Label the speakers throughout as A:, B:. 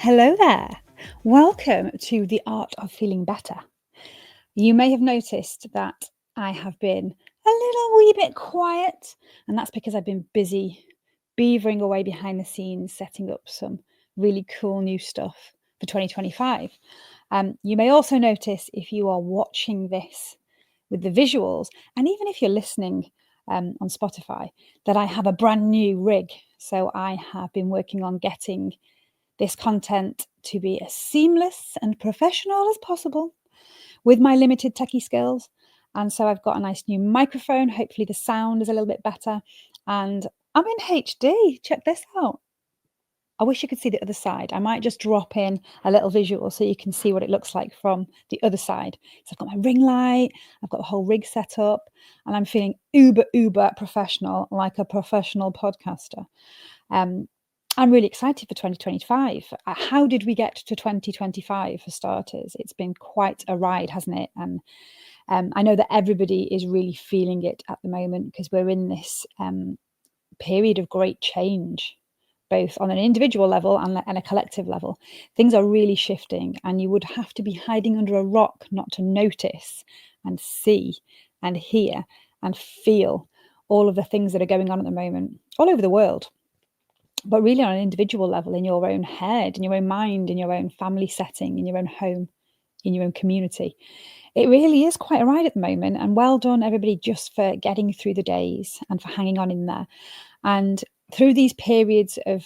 A: Hello there. Welcome to the Art of Feeling Better. You may have noticed that I have been a little wee bit quiet, and that's because I've been busy beavering away behind the scenes, setting up some really cool new stuff for 2025. You may also notice if you are watching this with the visuals, and even if you're listening on Spotify, that I have a brand new rig. So I have been working on getting this content to be as seamless and professional as possible with my limited techie skills. And so I've got a nice new microphone. Hopefully, the sound is a little bit better. And I'm in HD. Check this out. I wish you could see the other side. I might just drop in a little visual so you can see what it looks like from the other side. So I've got my ring light, I've got the whole rig set up, and I'm feeling uber professional, like a professional podcaster. Um, I'm really excited for 2025. How did we get to 2025 for starters? It's been quite a ride, hasn't it? And I know that everybody is really feeling it at the moment because we're in this period of great change, both on an individual level and a collective level. Things are really shifting, and you would have to be hiding under a rock not to notice and see and hear and feel all of the things that are going on at the moment all over the world. But really on an individual level, in your own head, in your own mind, in your own family setting, in your own home, in your own community. It really is quite a ride at the moment, and well done everybody just for getting through the days and for hanging on in there. And through these periods of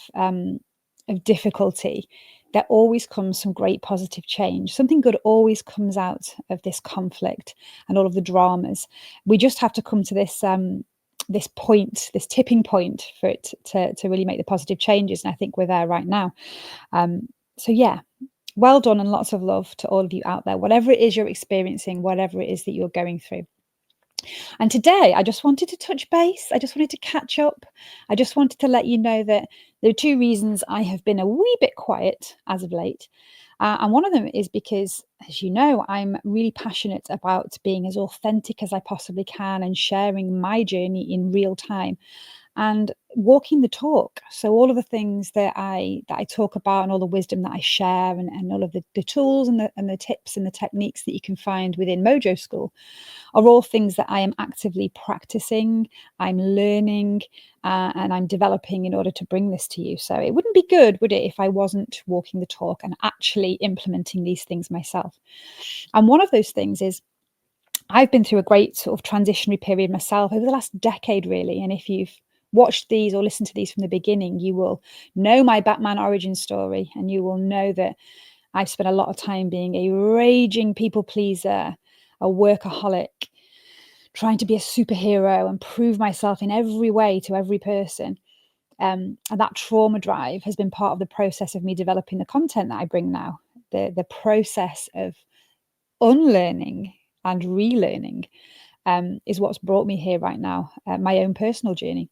A: difficulty, there always comes some great positive change. Something good always comes out of this conflict and all of the dramas. We just have to come to this point, this tipping point for it to really make the positive changes. And I think we're there right now. So yeah, well done and lots of love to all of you out there, whatever it is you're experiencing, whatever it is that you're going through. And today I just wanted to touch base. I just wanted to catch up. I just wanted to let you know that there are two reasons I have been a wee bit quiet as of late. And one of them is because, as you know, I'm really passionate about being as authentic as I possibly can and sharing my journey in real time and walking the talk. So all of the things that I talk about and all the wisdom that I share and all of the tools and the tips and the techniques that you can find within Mojo School are all things that I am actively practicing, I'm learning, and I'm developing in order to bring this to you. So it wouldn't be good, would it, if I wasn't walking the talk and actually implementing these things myself? And one of those things is I've been through a great sort of transitionary period myself over the last decade, really. And if you've watched these or listened to these from the beginning, you will know my Batman origin story, and you will know that I've spent a lot of time being a raging people pleaser, a workaholic, trying to be a superhero and prove myself in every way to every person. And that trauma drive has been part of the process of me developing the content that I bring now. The process of unlearning and relearning is what's brought me here right now, my own personal journey.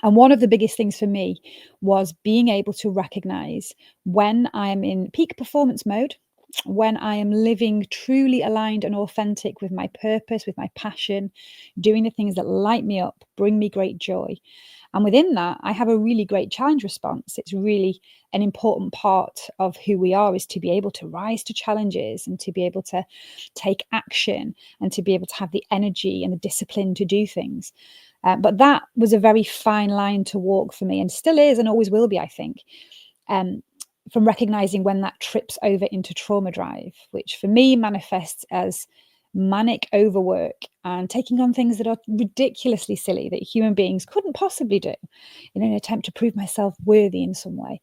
A: And one of the biggest things for me was being able to recognize when I am in peak performance mode, when I am living truly aligned and authentic with my purpose, with my passion, doing the things that light me up, bring me great joy. And within that, I have a really great challenge response. It's really an important part of who we are, is to be able to rise to challenges and to be able to take action and to be able to have the energy and the discipline to do things. But that was a very fine line to walk for me, and still is and always will be, I think, from recognizing when that trips over into trauma drive, which for me manifests as manic overwork and taking on things that are ridiculously silly that human beings couldn't possibly do in an attempt to prove myself worthy in some way.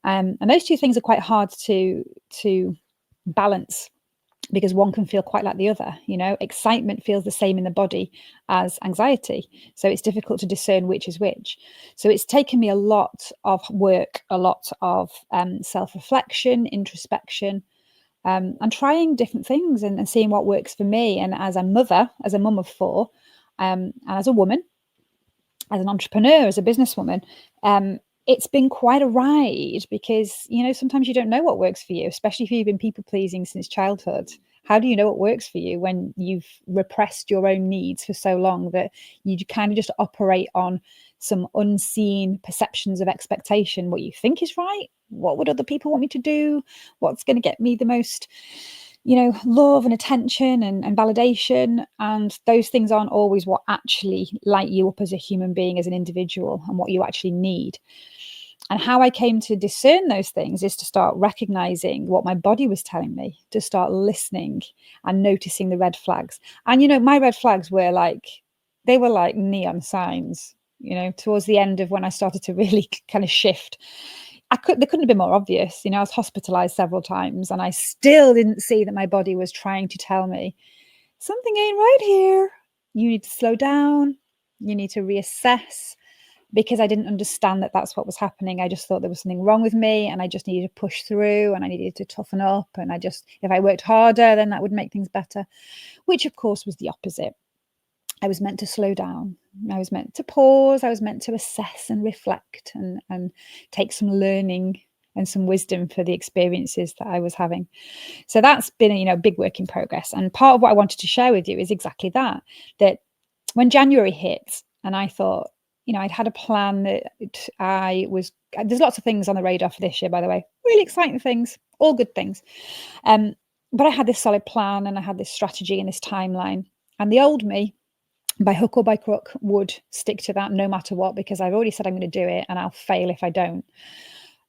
A: And those two things are quite hard to balance, because one can feel quite like the other. Excitement feels the same in the body as anxiety, so it's difficult to discern which is which. So it's taken me a lot of work, a lot of self-reflection, introspection, and trying different things and seeing what works for me. And as a mother, as a mum of four, and as a woman, as an entrepreneur, as a businesswoman, it's been quite a ride, because sometimes you don't know what works for you, especially if you've been people pleasing since childhood. How do you know what works for you when you've repressed your own needs for so long that you kind of just operate on some unseen perceptions of expectation? What you think is right? What would other people want me to do? What's going to get me the most, love and attention and validation? And those things aren't always what actually light you up as a human being, as an individual, and what you actually need. And how I came to discern those things is to start recognizing what my body was telling me, to start listening and noticing the red flags. And, my red flags were they were like neon signs, towards the end of when I started to really kind of shift. They couldn't have been more obvious. I was hospitalized several times and I still didn't see that my body was trying to tell me something ain't right here. You need to slow down. You need to reassess, because I didn't understand that that's what was happening. I just thought there was something wrong with me and I just needed to push through and I needed to toughen up. And if I worked harder, then that would make things better, which of course was the opposite. I was meant to slow down. I was meant to pause. I was meant to assess and reflect and take some learning and some wisdom for the experiences that I was having. So that's been a big work in progress. And part of what I wanted to share with you is exactly that when January hit and I thought, I'd had a plan that there's lots of things on the radar for this year, by the way, really exciting things, all good things. But I had this solid plan and I had this strategy and this timeline, and the old me, by hook or by crook, would stick to that no matter what, because I've already said I'm going to do it and I'll fail if I don't.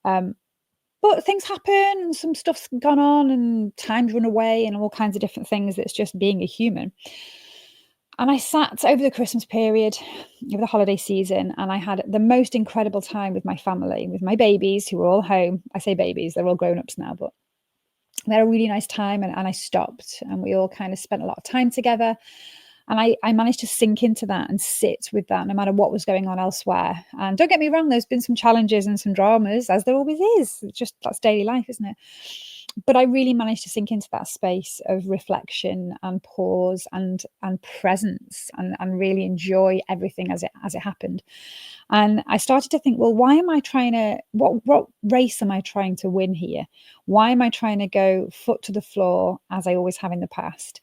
A: But things happen and some stuff's gone on and time's run away and all kinds of different things. That's just being a human. And I sat over the Christmas period, over the holiday season, and I had the most incredible time with my family, with my babies who were all home. I say babies, they're all grown-ups now, but we had a really nice time, and I stopped and we all kind of spent a lot of time together. And I managed to sink into that and sit with that no matter what was going on elsewhere. And don't get me wrong, there's been some challenges and some dramas, as there always is. It's just, that's daily life, isn't it? But I really managed to sink into that space of reflection and pause and presence and really enjoy everything as it happened. And I started to think, well, why am I trying to, what race am I trying to win here? Why am I trying to go foot to the floor as I always have in the past?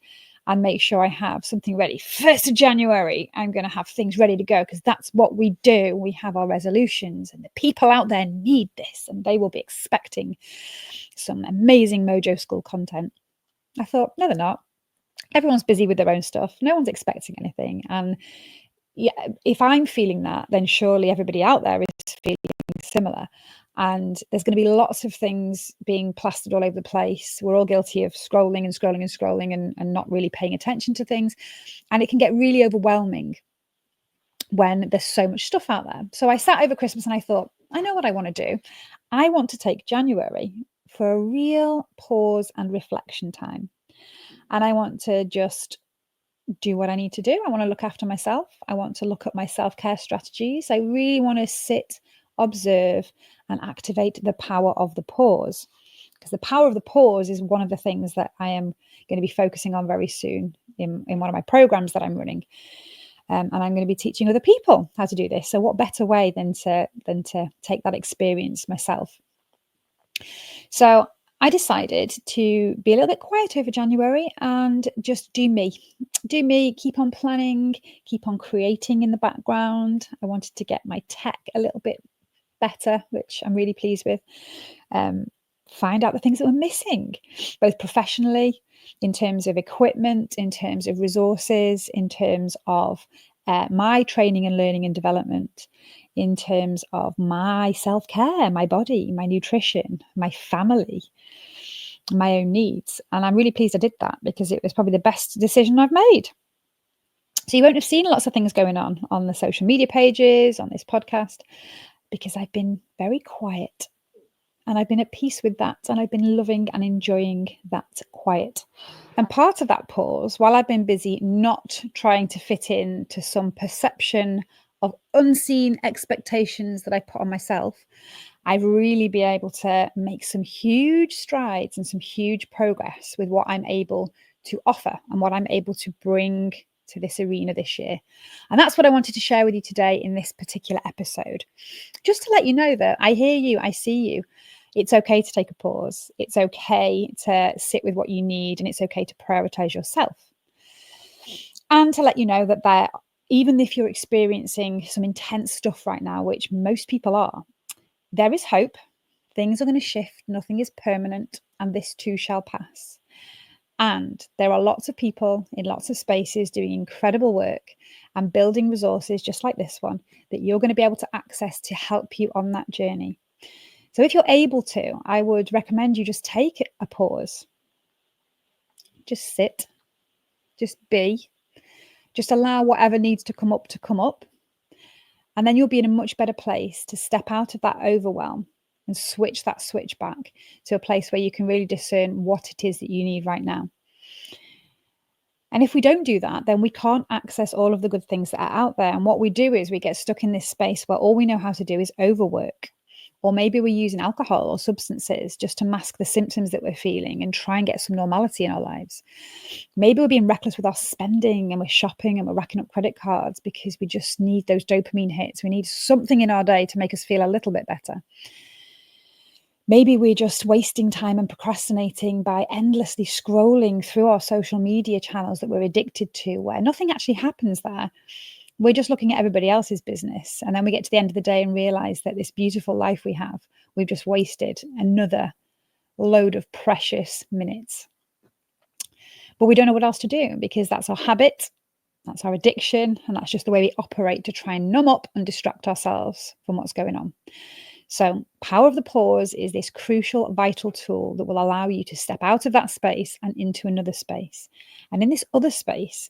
A: And make sure I have something ready. 1st of January, I'm going to have things ready to go, because that's what we do. We have our resolutions, and the people out there need this, and they will be expecting some amazing Mojo School content. I thought, no, they're not. Everyone's busy with their own stuff. No one's expecting anything. And yeah, if I'm feeling that, then surely everybody out there is feeling similar. And there's going to be lots of things being plastered all over the place. We're all guilty of scrolling and scrolling and scrolling and not really paying attention to things. And it can get really overwhelming when there's so much stuff out there. So I sat over Christmas and I thought, I know what I want to do. I want to take January for a real pause and reflection time. And I want to just do what I need to do. I want to look after myself. I want to look at my self-care strategies. I really want to sit, observe, and activate the power of the pause. Because the power of the pause is one of the things that I am going to be focusing on very soon in one of my programs that I'm running. And I'm going to be teaching other people how to do this. So what better way than to take that experience myself? So I decided to be a little bit quiet over January and just do me, keep on planning, keep on creating in the background. I wanted to get my tech a little bit better, which I'm really pleased with. Find out the things that were missing, both professionally, in terms of equipment, in terms of resources, in terms of my training and learning and development, in terms of my self-care, my body, my nutrition, my family, my own needs. And I'm really pleased I did that, because it was probably the best decision I've made. So you won't have seen lots of things going on the social media pages, on this podcast, because I've been very quiet. And I've been at peace with that. And I've been loving and enjoying that quiet. And part of that pause, while I've been busy not trying to fit in to some perception of unseen expectations that I put on myself, I've really been able to make some huge strides and some huge progress with what I'm able to offer and what I'm able to bring to this arena this year. And that's what I wanted to share with you today in this particular episode. Just to let you know that I hear you, I see you. It's okay to take a pause. It's okay to sit with what you need, and it's okay to prioritize yourself. And to let you know that even if you're experiencing some intense stuff right now, which most people are, there is hope. Things are going to shift. Nothing is permanent, and this too shall pass. And there are lots of people in lots of spaces doing incredible work and building resources just like this one that you're going to be able to access to help you on that journey. So if you're able to, I would recommend you just take a pause. Just sit, just be, just allow whatever needs to come up to come up. And then you'll be in a much better place to step out of that overwhelm and switch back to a place where you can really discern what it is that you need right now. And if we don't do that, then we can't access all of the good things that are out there. And what we do is we get stuck in this space where all we know how to do is overwork. Or maybe we're using alcohol or substances just to mask the symptoms that we're feeling and try and get some normality in our lives. Maybe we're being reckless with our spending and we're shopping and we're racking up credit cards because we just need those dopamine hits. We need something in our day to make us feel a little bit better. Maybe we're just wasting time and procrastinating by endlessly scrolling through our social media channels that we're addicted to, where nothing actually happens there. We're just looking at everybody else's business. And then we get to the end of the day and realize that this beautiful life we have, we've just wasted another load of precious minutes. But we don't know what else to do because that's our habit, that's our addiction, and that's just the way we operate to try and numb up and distract ourselves from what's going on. So, power of the pause is this crucial, vital tool that will allow you to step out of that space and into another space. And in this other space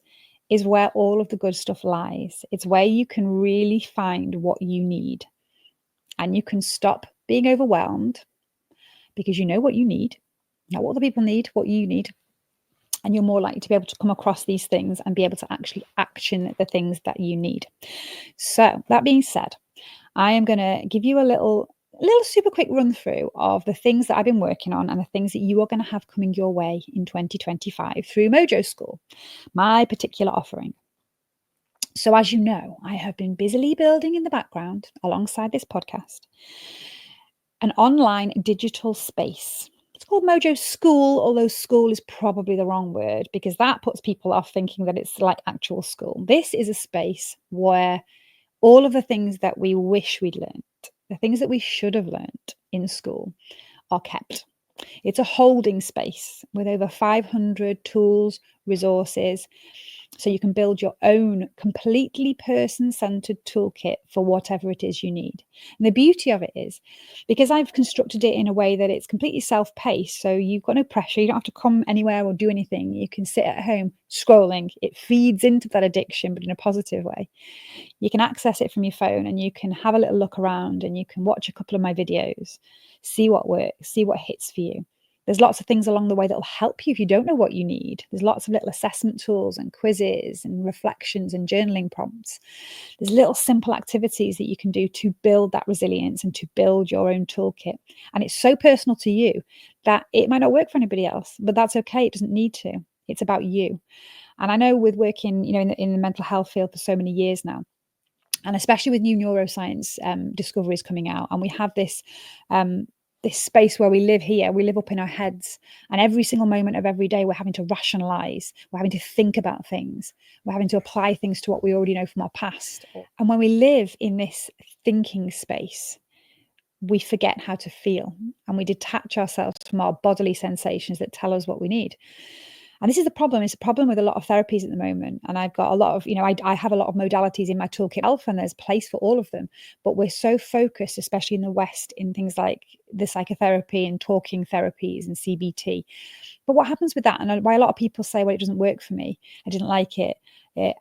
A: is where all of the good stuff lies. It's where you can really find what you need. And you can stop being overwhelmed because you know what you need, not what the people need, what you need. And you're more likely to be able to come across these things and be able to actually action the things that you need. So, that being said, I am going to give you a little super quick run through of the things that I've been working on and the things that you are going to have coming your way in 2025 through Mojo School, my particular offering. So as you know, I have been busily building in the background alongside this podcast an online digital space. It's called Mojo School, although school is probably the wrong word because that puts people off thinking that it's like actual school. This is a space where all of the things that we wish we'd learned, the things that we should have learned in school, are kept. It's a holding space with over 500 tools, resources, so you can build your own completely person-centered toolkit for whatever it is you need. And the beauty of it is, because I've constructed it in a way that it's completely self-paced, so you've got no pressure, you don't have to come anywhere or do anything. You can sit at home scrolling. It feeds into that addiction, but in a positive way. You can access it from your phone and you can have a little look around and you can watch a couple of my videos, see what works, see what hits for you. There's lots of things along the way that will help you if you don't know what you need. There's lots of little assessment tools and quizzes and reflections and journaling prompts. There's little simple activities that you can do to build that resilience and to build your own toolkit. And it's so personal to you that it might not work for anybody else, but that's okay. It doesn't need to. It's about you. And I know with working, in the mental health field for so many years now, and especially with new neuroscience discoveries coming out, and we have this space where we live up in our heads, and every single moment of every day we're having to rationalize, we're having to think about things, we're having to apply things to what we already know from our past. And when we live in this thinking space, we forget how to feel and we detach ourselves from our bodily sensations that tell us what we need. And this is the problem. It's a problem with a lot of therapies at the moment. And I've got a lot of, I have a lot of modalities in my toolkit, and there's place for all of them. But we're so focused, especially in the West, in things like the psychotherapy and talking therapies and CBT. But what happens with that, and why a lot of people say, well, it doesn't work for me, I didn't like it,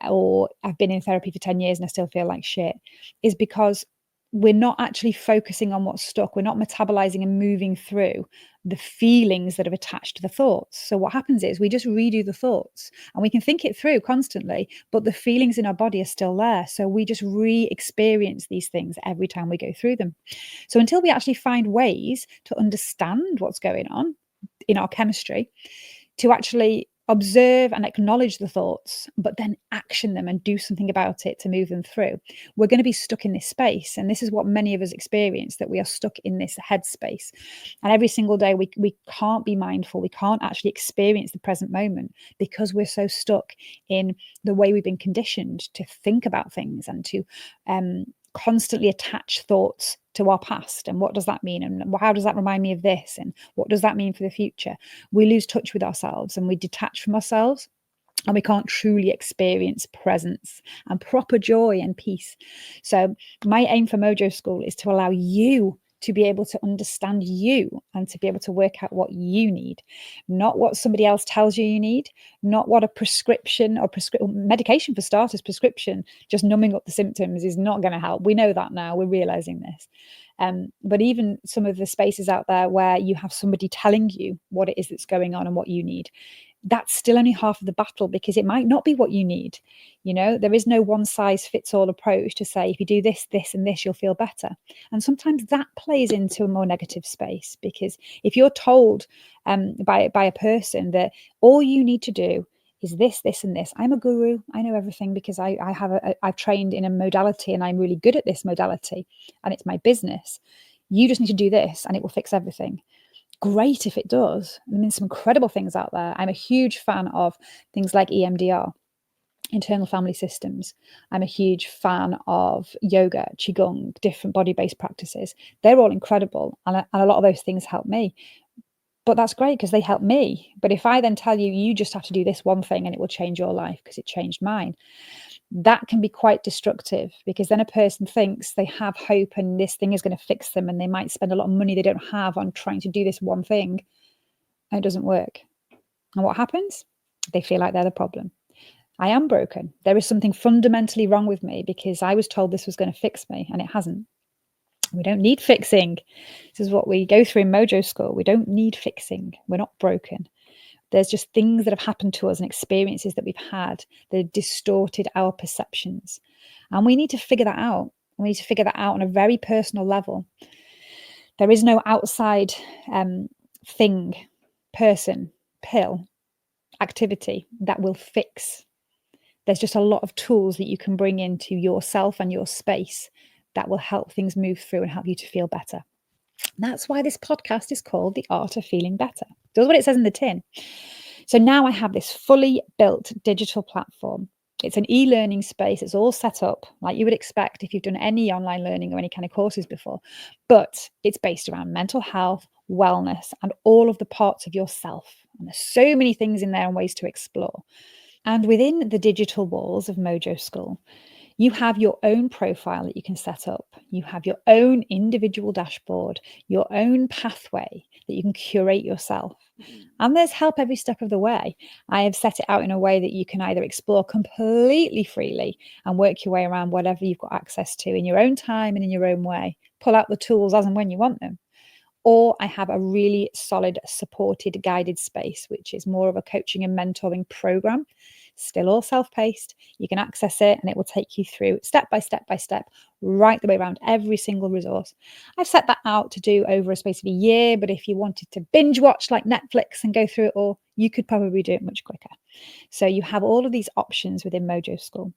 A: or I've been in therapy for 10 years and I still feel like shit, is because we're not actually focusing on what's stuck. We're not metabolizing and moving through the feelings that have attached to the thoughts. So what happens is we just redo the thoughts and we can think it through constantly, but the feelings in our body are still there. So we just re-experience these things every time we go through them. So until we actually find ways to understand what's going on in our chemistry, to actually observe and acknowledge the thoughts, but then action them and do something about it to move them through, we're going to be stuck in this space. And this is what many of us experience, that we are stuck in this headspace. And every single day we can't be mindful. We can't actually experience the present moment because we're so stuck in the way we've been conditioned to think about things and to constantly attach thoughts to our past. And what does that mean? And how does that remind me of this? And what does that mean for the future? We lose touch with ourselves and we detach from ourselves, and we can't truly experience presence and proper joy and peace. So my aim for Mojo School is to allow you to be able to understand you and to be able to work out what you need, not what somebody else tells you need, not what a prescription or medication, for starters, prescription, just numbing up the symptoms is not going to help. We know that now. We're realizing this. But even some of the spaces out there where you have somebody telling you what it is that's going on and what you need, that's still only half of the battle, because it might not be what you need. There is no one size fits all approach to say, if you do this, this, and this, you'll feel better. And sometimes that plays into a more negative space, because if you're told by a person that all you need to do is this, this, and this. I'm a guru. I know everything because I've trained in a modality and I'm really good at this modality and it's my business. You just need to do this and it will fix everything. Great if it does. I mean, some incredible things out there. I'm a huge fan of things like EMDR, internal family systems. I'm a huge fan of yoga, qigong, different body-based practices. They're all incredible, and a lot of those things help me. But that's great because they help me. But if I then tell you, you just have to do this one thing and it will change your life because it changed mine, that can be quite destructive, because then a person thinks they have hope and this thing is going to fix them, and they might spend a lot of money they don't have on trying to do this one thing, and it doesn't work. And what happens? They feel like they're the problem. I am broken. There is something fundamentally wrong with me because I was told this was going to fix me and it hasn't. We don't need fixing. This is what we go through in Mojo School. We don't need fixing. We're not broken. There's just things that have happened to us and experiences that we've had that have distorted our perceptions. And we need to figure that out. We need to figure that out on a very personal level. There is no outside thing, person, pill, activity that will fix. There's just a lot of tools that you can bring into yourself and your space that will help things move through and help you to feel better. That's why this podcast is called The Art of Feeling Better. That's what it says in the tin. So now I have this fully built digital platform. It's an e-learning space. It's all set up like you would expect if you've done any online learning or any kind of courses before. But it's based around mental health, wellness, and all of the parts of yourself. And there's so many things in there and ways to explore. And within the digital walls of Mojo School, you have your own profile that you can set up. You have your own individual dashboard, your own pathway that you can curate yourself. And there's help every step of the way. I have set it out in a way that you can either explore completely freely and work your way around whatever you've got access to in your own time and in your own way. Pull out the tools as and when you want them. Or I have a really solid, supported, guided space, which is more of a coaching and mentoring program. Still all self-paced. You can access it and it will take you through step by step by step, right the way around every single resource. I've set that out to do over a space of a year, but if you wanted to binge watch like Netflix and go through it all, you could probably do it much quicker. So you have all of these options within Mojo School.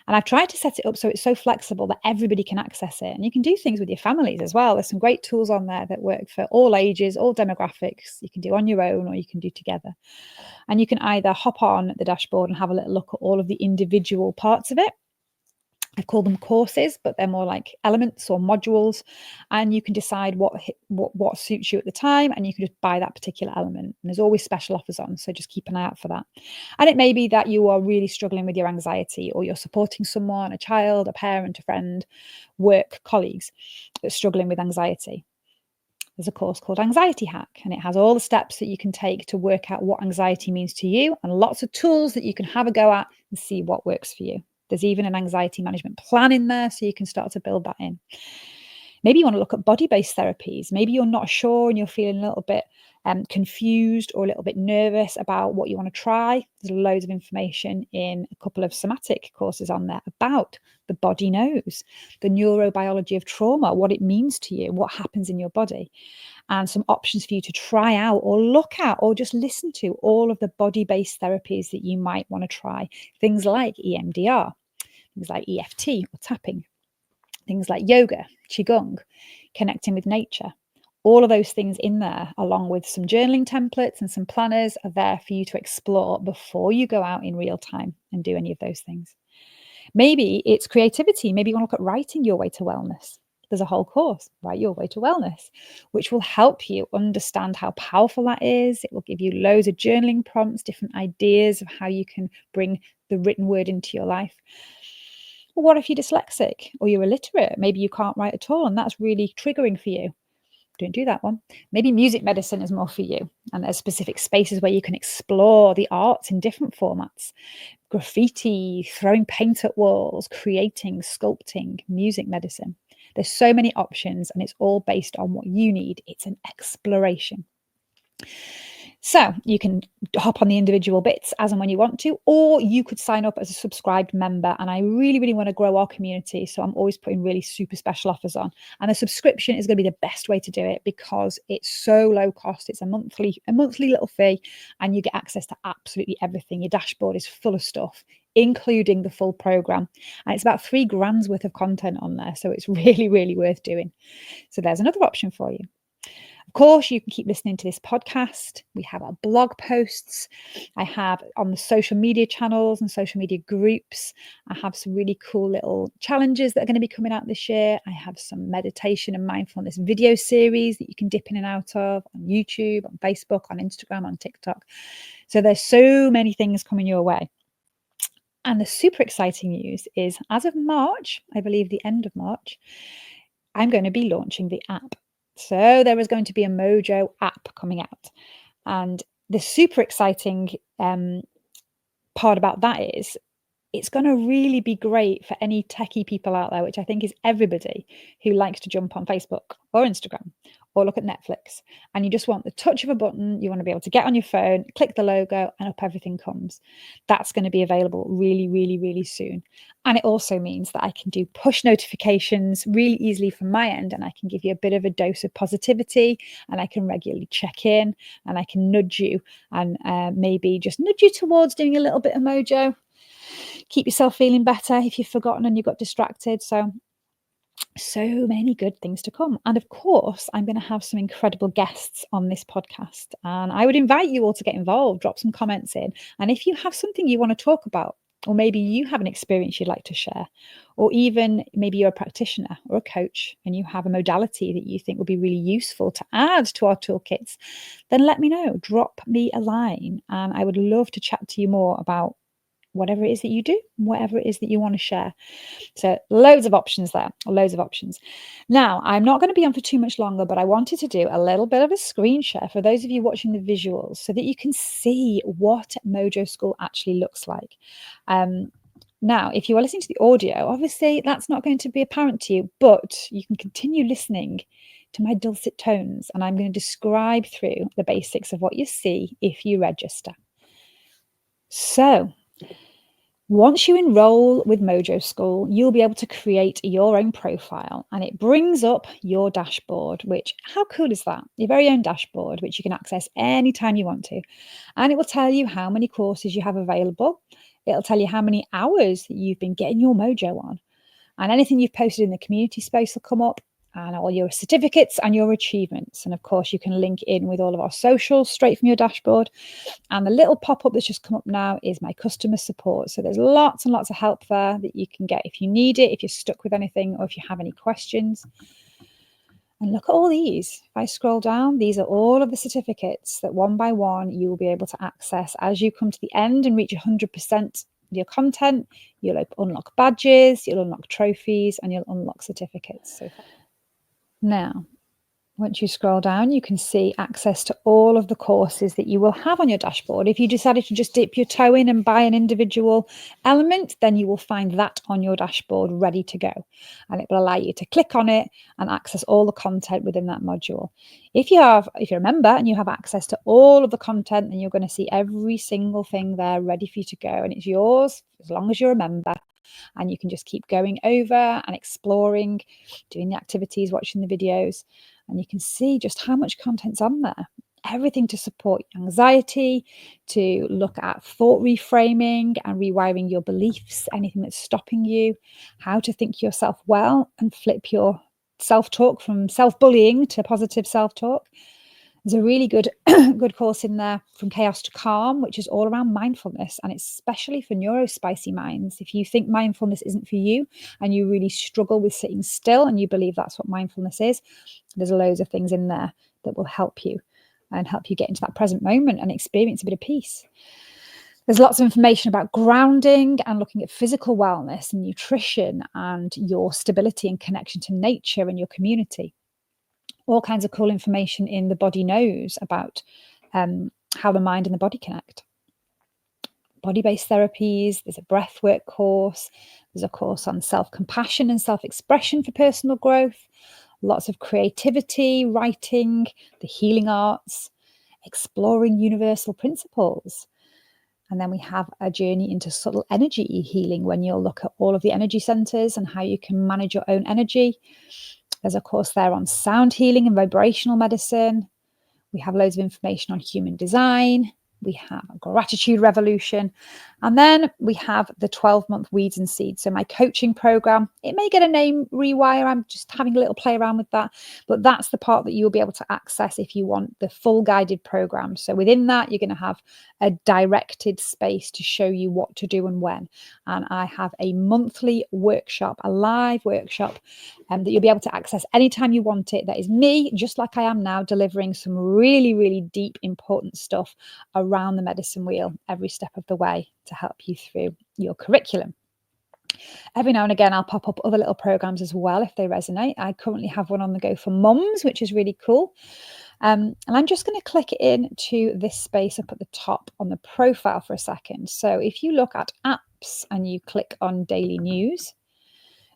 A: And I've tried to set it up so it's so flexible that everybody can access it. And you can do things with your families as well. There's some great tools on there that work for all ages, all demographics. You can do on your own or you can do together. And you can either hop on the dashboard and have a little look at all of the individual parts of it. I've called them courses, but they're more like elements or modules, and you can decide what suits you at the time, and you can just buy that particular element. And there's always special offers on, so just keep an eye out for that. And it may be that you are really struggling with your anxiety, or you're supporting someone, a child, a parent, a friend, work colleagues that's struggling with anxiety. There's a course called Anxiety Hack, and it has all the steps that you can take to work out what anxiety means to you, and lots of tools that you can have a go at and see what works for you. There's even an anxiety management plan in there, so you can start to build that in. Maybe you want to look at body-based therapies. Maybe you're not sure and you're feeling a little bit confused or a little bit nervous about what you want to try. There's loads of information in a couple of somatic courses on there about the body knows, the neurobiology of trauma, what it means to you, what happens in your body, and some options for you to try out or look at or just listen to all of the body-based therapies that you might want to try. Things like EMDR, things like EFT or tapping, things like yoga, qigong, connecting with nature. All of those things in there, along with some journaling templates and some planners, are there for you to explore before you go out in real time and do any of those things. Maybe it's creativity. Maybe you want to look at writing your way to wellness. There's a whole course, Write Your Way to Wellness, which will help you understand how powerful that is. It will give you loads of journaling prompts, different ideas of how you can bring the written word into your life. Well, what if you're dyslexic or you're illiterate? Maybe you can't write at all, and that's really triggering for you. Don't do that one. Maybe music medicine is more for you, and there's specific spaces where you can explore the arts in different formats. Graffiti, throwing paint at walls, creating, sculpting, music medicine. There's so many options, and it's all based on what you need. It's an exploration. So you can hop on the individual bits as and when you want to, or you could sign up as a subscribed member. And I really, really want to grow our community. So I'm always putting really super special offers on. And the subscription is going to be the best way to do it because it's so low cost. It's a monthly little fee, and you get access to absolutely everything. Your dashboard is full of stuff, including the full program. And it's about 3 grand's worth of content on there. So it's really, really worth doing. So there's another option for you. Of course, you can keep listening to this podcast. We have our blog posts. I have on the social media channels and social media groups. I have some really cool little challenges that are going to be coming out this year. I have some meditation and mindfulness video series that you can dip in and out of on YouTube, on Facebook, on Instagram, on TikTok. So there's so many things coming your way. And the super exciting news is, as of March, I believe the end of March, I'm going to be launching the app. So there is going to be a Mojo app coming out. And the super exciting part about that is it's going to really be great for any techie people out there, which I think is everybody who likes to jump on Facebook or Instagram or look at Netflix. And you just want the touch of a button. You want to be able to get on your phone, click the logo, and up everything comes. That's going to be available really, really, really soon. And it also means that I can do push notifications really easily from my end, and I can give you a bit of a dose of positivity, and I can regularly check in, and I can nudge you and maybe just nudge you towards doing a little bit of Mojo. Keep yourself feeling better if you've forgotten and you got distracted. So many good things to come. And of course, I'm going to have some incredible guests on this podcast. And I would invite you all to get involved, drop some comments in. And if you have something you want to talk about, or maybe you have an experience you'd like to share, or even maybe you're a practitioner or a coach and you have a modality that you think would be really useful to add to our toolkits, then let me know. Drop me a line. And I would love to chat to you more about whatever it is that you do, whatever it is that you want to share. So loads of options there, loads of options. Now, I'm not going to be on for too much longer, but I wanted to do a little bit of a screen share for those of you watching the visuals so that you can see what Mojo School actually looks like. Now, if you are listening to the audio, obviously that's not going to be apparent to you, but you can continue listening to my dulcet tones, and I'm going to describe through the basics of what you see if you register. So, once you enroll with Mojo School, you'll be able to create your own profile, and it brings up your dashboard, which, how cool is that? Your very own dashboard, which you can access anytime you want to. And it will tell you how many courses you have available. It'll tell you how many hours that you've been getting your Mojo on. And anything you've posted in the community space will come up, and all your certificates and your achievements. And of course, you can link in with all of our socials straight from your dashboard. And the little pop-up that's just come up now is my customer support. So there's lots and lots of help there that you can get if you need it, if you're stuck with anything, or if you have any questions. And look at all these. If I scroll down, these are all of the certificates that one by one you will be able to access as you come to the end and reach 100% your content. You'll unlock badges, you'll unlock trophies, and you'll unlock certificates. So now, Once you scroll down, you can see access to all of the courses that you will have on your dashboard. If you decided to just dip your toe in and buy an individual element, then you will find that on your dashboard ready to go. And it will allow you to click on it and access all the content within that module. If you're a member and you have access to all of the content, then you're going to see every single thing there ready for you to go. And it's yours as long as you're a member. And you can just keep going over and exploring, doing the activities, watching the videos. And you can see just how much content's on there. Everything to support anxiety, to look at thought reframing and rewiring your beliefs, anything that's stopping you, how to think yourself well and flip your self-talk from self-bullying to positive self-talk. There's a really good good course in there, From Chaos to Calm, which is all around mindfulness, and it's especially for neurospicy minds. If you think mindfulness isn't for you and you really struggle with sitting still and you believe that's what mindfulness is, there's loads of things in there that will help you and help you get into that present moment and experience a bit of peace. There's lots of information about grounding and looking at physical wellness and nutrition and your stability and connection to nature and your community. All kinds of cool information in The Body Knows about how the mind and the body connect. Body-based therapies, there's a breathwork course, there's a course on self-compassion and self-expression for personal growth, lots of creativity, writing, the healing arts, exploring universal principles. And then we have a journey into subtle energy healing when you'll look at all of the energy centers and how you can manage your own energy. There's a course there on sound healing and vibrational medicine. We have loads of information on human design. We have a gratitude revolution. And then we have the 12-month Weeds and Seeds. So my coaching program, it may get a name rewire. I'm just having a little play around with that. But that's the part that you'll be able to access if you want the full guided program. So within that, you're going to have a directed space to show you what to do and when. And I have a monthly workshop, a live workshop that you'll be able to access anytime you want it. That is me, just like I am now, delivering some really, really deep, important stuff around the medicine wheel every step of the way to help you through your curriculum. Every now and again, I'll pop up other little programs as well if they resonate. I currently have one on the go for mums, which is really cool. And I'm just going to click into this space up at the top on the profile for a second. So if you look at apps and you click on daily news,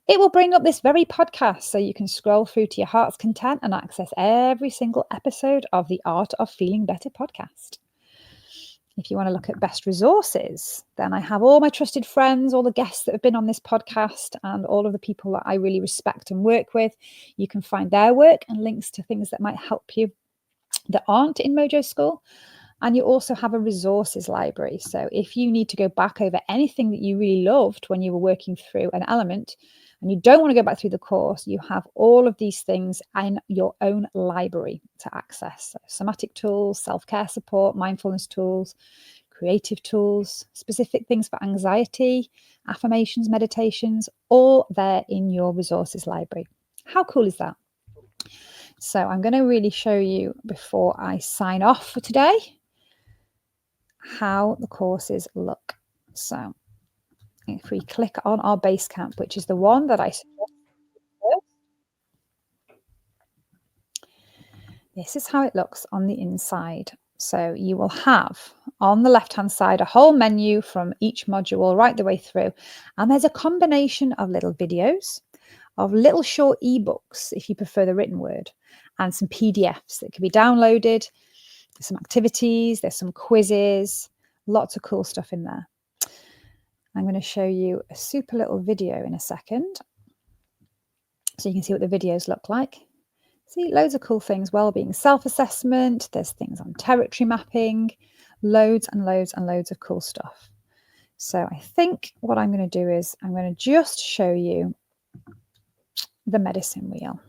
A: it will bring up this very podcast so you can scroll through to your heart's content and access every single episode of the Art of Feeling Better podcast. If you want to look at best resources, then I have all my trusted friends, all the guests that have been on this podcast, and all of the people that I really respect and work with. You can find their work and links to things that might help you that aren't in Mojo School. And you also have a resources library. So if you need to go back over anything that you really loved when you were working through an element, and you don't want to go back through the course, you have all of these things in your own library to access. So somatic tools, self-care support, mindfulness tools, creative tools, specific things for anxiety, affirmations, meditations, all there in your resources library. How cool is that? So I'm going to really show you before I sign off for today how the courses look. So if we click on our Basecamp, which is the one that I suggest first, this is how it looks on the inside. So you will have on the left-hand side a whole menu from each module right the way through. And there's a combination of little videos, of little short ebooks, if you prefer the written word, and some PDFs that can be downloaded. There's some activities, there's some quizzes, lots of cool stuff in there. I'm going to show you a super little video in a second so you can see what the videos look like. See, loads of cool things, wellbeing self-assessment, there's things on territory mapping, loads and loads and loads of cool stuff. So I think what I'm going to do is I'm going to just show you the medicine wheel.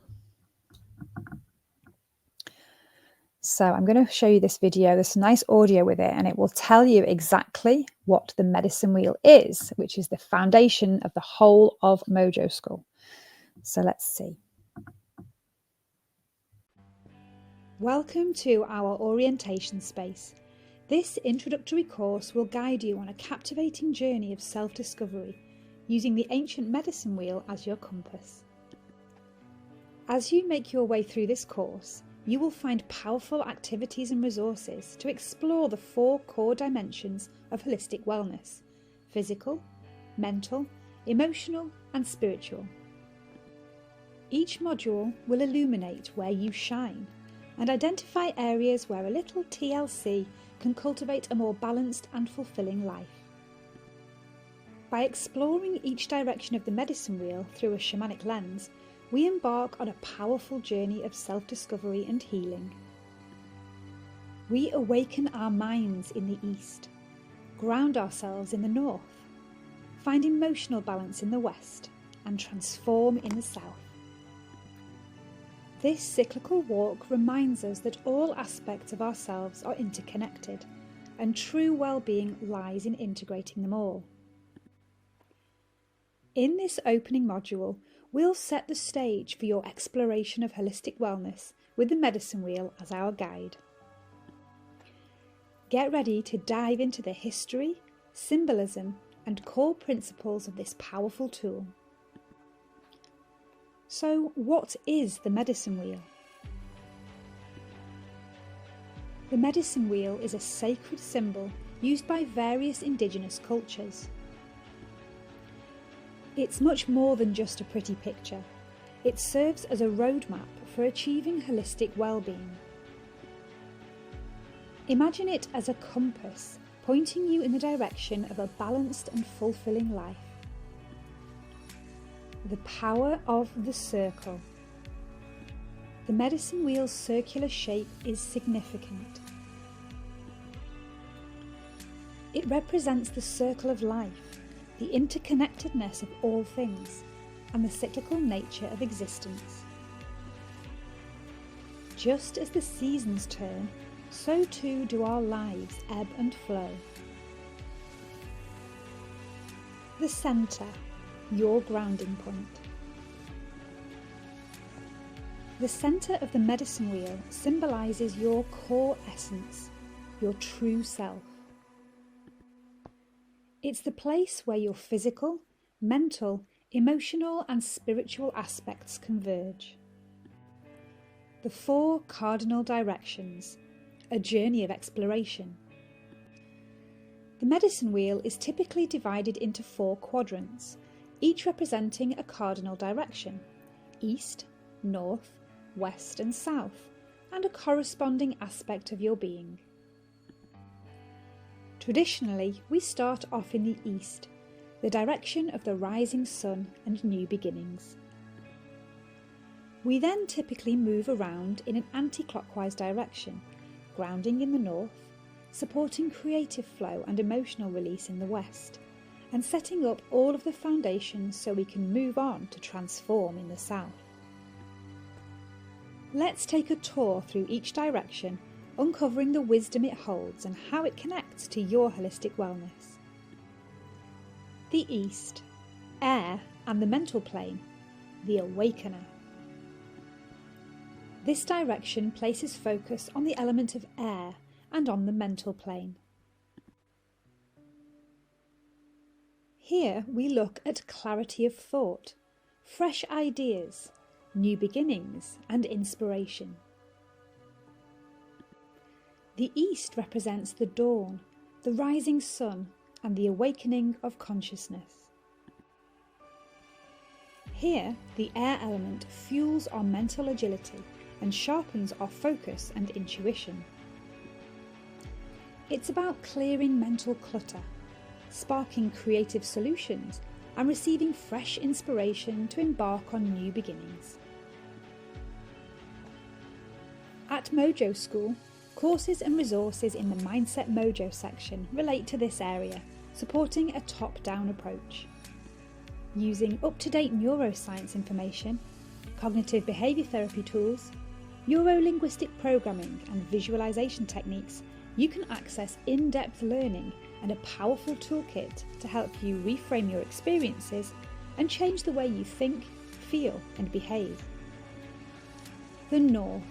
A: So I'm going to show you this video, there's some nice audio with it, and it will tell you exactly what the medicine wheel is, which is the foundation of the whole of Mojo School. So let's see. Welcome to our orientation space. This introductory course will guide you on a captivating journey of self-discovery, using the ancient medicine wheel as your compass. As you make your way through this course, you will find powerful activities and resources to explore the 4 core dimensions of holistic wellness: physical, mental, emotional, and spiritual. Each module will illuminate where you shine and identify areas where a little TLC can cultivate a more balanced and fulfilling life. By exploring each direction of the medicine wheel through a shamanic lens, we embark on a powerful journey of self-discovery and healing. We awaken our minds in the east, ground ourselves in the north, find emotional balance in the west, and transform in the south. This cyclical walk reminds us that all aspects of ourselves are interconnected, and true well-being lies in integrating them all. In this opening module, we'll set the stage for your exploration of holistic wellness with the medicine wheel as our guide. Get ready to dive into the history, symbolism, and core principles of this powerful tool. So, what is the medicine wheel? The medicine wheel is a sacred symbol used by various indigenous cultures. It's much more than just a pretty picture. It serves as a roadmap for achieving holistic well-being. Imagine it as a compass pointing you in the direction of a balanced and fulfilling life. The power of the circle. The medicine wheel's circular shape is significant. It represents the circle of life, the interconnectedness of all things, and the cyclical nature of existence. Just as the seasons turn, so too do our lives ebb and flow. The centre, your grounding point. The centre of the medicine wheel symbolises your core essence, your true self. It's the place where your physical, mental, emotional and spiritual aspects converge. The 4 cardinal directions, a journey of exploration. The medicine wheel is typically divided into 4 quadrants, each representing a cardinal direction: east, north, west and south, and a corresponding aspect of your being. Traditionally, we start off in the east, the direction of the rising sun and new beginnings. We then typically move around in an anti-clockwise direction, grounding in the north, supporting creative flow and emotional release in the west, and setting up all of the foundations so we can move on to transform in the south. Let's take a tour through each direction, uncovering the wisdom it holds and how it connects to your holistic wellness. The east, air and the mental plane, the awakener. This direction places focus on the element of air and on the mental plane. Here we look at clarity of thought, fresh ideas, new beginnings and inspiration. The east represents the dawn, the rising sun and the awakening of consciousness. Here, the air element fuels our mental agility and sharpens our focus and intuition. It's about clearing mental clutter, sparking creative solutions and receiving fresh inspiration to embark on new beginnings. At Mojo School, courses and resources in the Mindset Mojo section relate to this area, supporting a top-down approach. Using up-to-date neuroscience information, cognitive behaviour therapy tools, neuro-linguistic programming and visualisation techniques, you can access in-depth learning and a powerful toolkit to help you reframe your experiences and change the way you think, feel and behave. The North,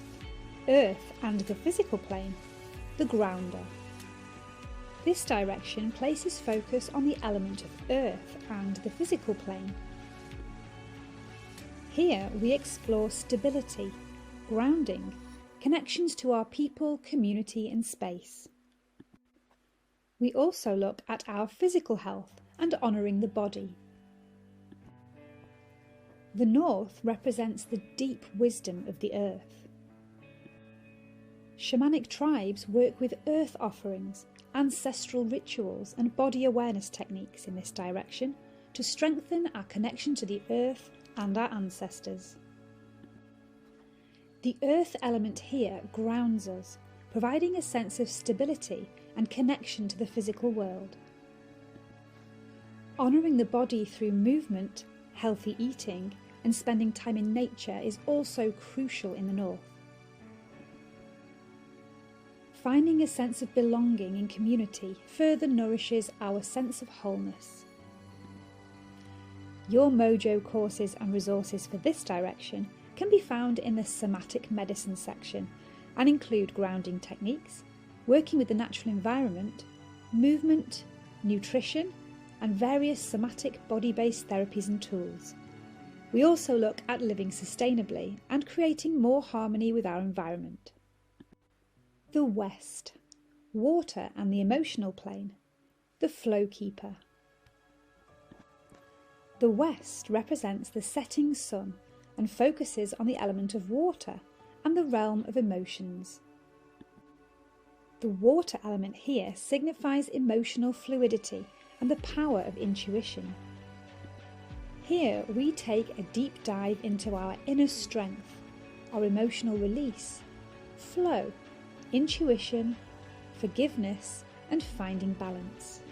A: Earth and the physical plane, the grounder. This direction places focus on the element of Earth and the physical plane. Here we explore stability, grounding, connections to our people, community and space. We also look at our physical health and honouring the body. The north represents the deep wisdom of the earth. Shamanic tribes work with earth offerings, ancestral rituals and body awareness techniques in this direction to strengthen our connection to the earth and our ancestors. The earth element here grounds us, providing a sense of stability and connection to the physical world. Honouring the body through movement, healthy eating and spending time in nature is also crucial in the north. Finding a sense of belonging in community further nourishes our sense of wholeness. Your Mojo courses and resources for this direction can be found in the somatic medicine section and include grounding techniques, working with the natural environment, movement, nutrition, and various somatic body-based therapies and tools. We also look at living sustainably and creating more harmony with our environment. The West, water and the emotional plane, the flow keeper. The West represents the setting sun and focuses on the element of water and the realm of emotions. The water element here signifies emotional fluidity and the power of intuition. Here we take a deep dive into our inner strength, our emotional release, flow, intuition, forgiveness, and finding balance.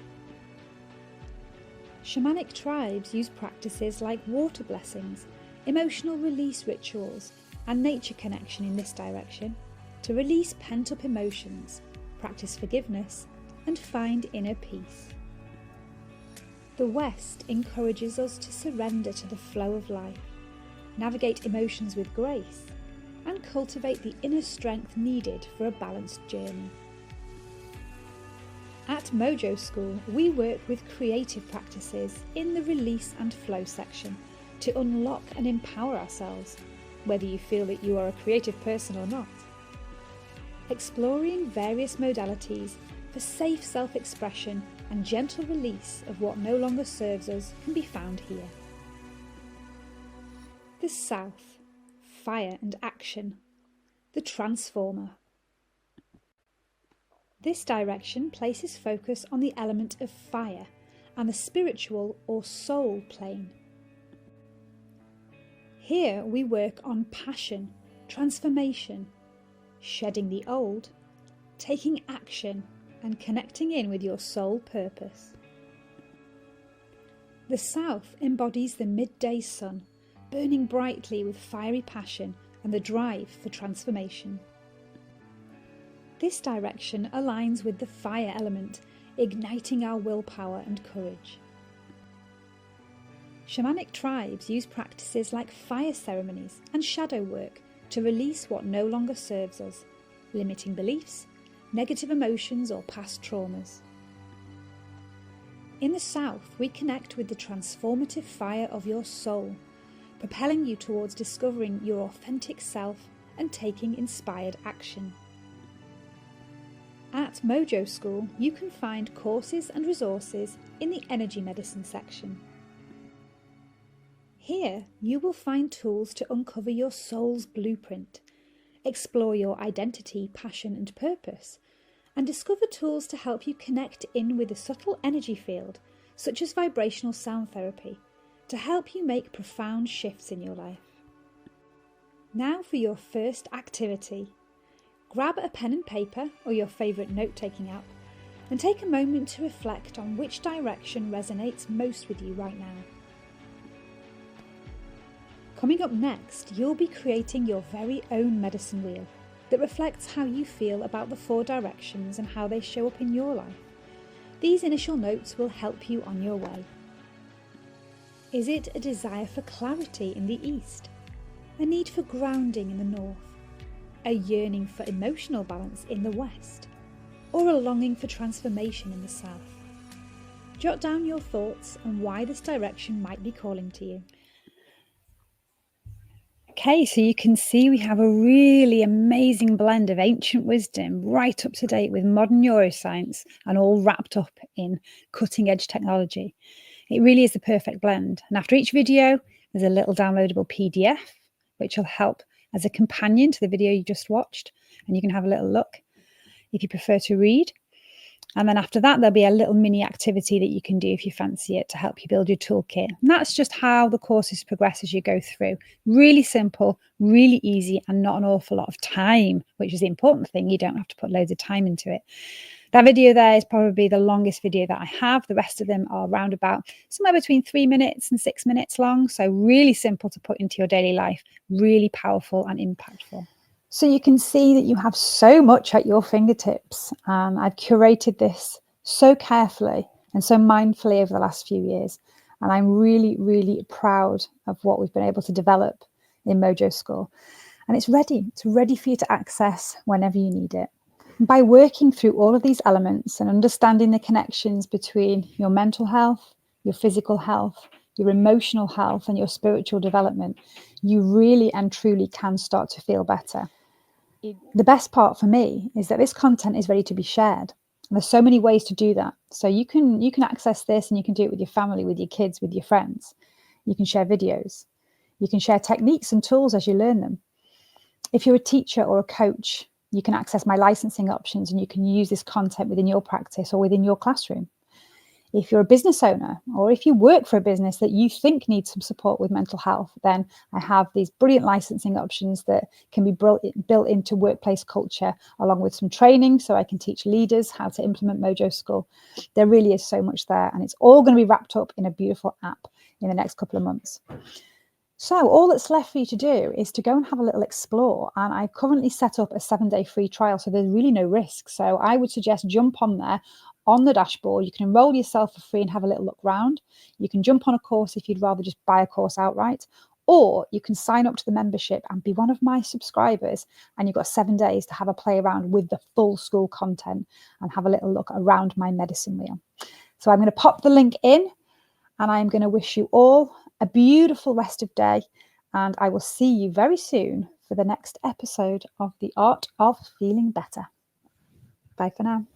A: Shamanic tribes use practices like water blessings, emotional release rituals, and nature connection in this direction to release pent-up emotions, practice forgiveness, and find inner peace. The West encourages us to surrender to the flow of life, navigate emotions with grace, and cultivate the inner strength needed for a balanced journey. At Mojo School, we work with creative practices in the release and flow section to unlock and empower ourselves, whether you feel that you are a creative person or not. Exploring various modalities for safe self-expression and gentle release of what no longer serves us can be found here. The South, fire and action, the transformer. This direction places focus on the element of fire and the spiritual or soul plane. Here we work on passion, transformation, shedding the old, taking action and connecting in with your soul purpose. The South embodies the midday sun, burning brightly with fiery passion and the drive for transformation. This direction aligns with the fire element, igniting our willpower and courage. Shamanic tribes use practices like fire ceremonies and shadow work to release what no longer serves us, limiting beliefs, negative emotions or past traumas. In the South, we connect with the transformative fire of your soul, propelling you towards discovering your authentic self and taking inspired action. At Mojo School, you can find courses and resources in the energy medicine section. Here, you will find tools to uncover your soul's blueprint, explore your identity, passion and purpose, and discover tools to help you connect in with the subtle energy field, such as vibrational sound therapy, to help you make profound shifts in your life. Now for your first activity. Grab a pen and paper or your favourite note-taking app and take a moment to reflect on which direction resonates most with you right now. Coming up next, you'll be creating your very own medicine wheel that reflects how you feel about the 4 directions and how they show up in your life. These initial notes will help you on your way. Is it a desire for clarity in the east? A need for grounding in the north? A yearning for emotional balance in the west? Or a longing for transformation in the south? Jot down your thoughts and why this direction might be calling to you. Okay, so you can see we have a really amazing blend of ancient wisdom right up to date with modern neuroscience and all wrapped up in cutting edge technology. It really is the perfect blend. And after each video, there's a little downloadable PDF, which will help as a companion to the video you just watched. And you can have a little look if you prefer to read. And then after that, there'll be a little mini activity that you can do if you fancy it to help you build your toolkit. And that's just how the courses progress as you go through. Really simple, really easy, and not an awful lot of time, which is the important thing. You don't have to put loads of time into it. That video there is probably the longest video that I have. The rest of them are around about somewhere between 3 minutes and 6 minutes long. So really simple to put into your daily life, really powerful and impactful. So you can see that you have so much at your fingertips. I've curated this so carefully and so mindfully over the last few years. And I'm really, really proud of what we've been able to develop in Mojo School. And it's ready. It's ready for you to access whenever you need it. By working through all of these elements and understanding the connections between your mental health, your physical health, your emotional health, and your spiritual development, you really and truly can start to feel better. The best part for me is that this content is ready to be shared. And there's so many ways to do that. So you can access this and you can do it with your family, with your kids, with your friends. You can share videos. You can share techniques and tools as you learn them. If you're a teacher or a coach, you can access my licensing options and you can use this content within your practice or within your classroom. If you're a business owner or if you work for a business that you think needs some support with mental health, then I have these brilliant licensing options that can be built into workplace culture, along with some training so I can teach leaders how to implement Mojo School. There really is so much there, and it's all going to be wrapped up in a beautiful app in the next couple of months. So all that's left for you to do is to go and have a little explore. And I've currently set up a 7-day free trial, so there's really no risk. So I would suggest jump on there on the dashboard. You can enroll yourself for free and have a little look round. You can jump on a course if you'd rather just buy a course outright, or you can sign up to the membership and be one of my subscribers. And you've got 7 days to have a play around with the full school content and have a little look around my medicine wheel. So I'm going to pop the link in. And I'm going to wish you all a beautiful rest of day. And I will see you very soon for the next episode of The Art of Feeling Better. Bye for now.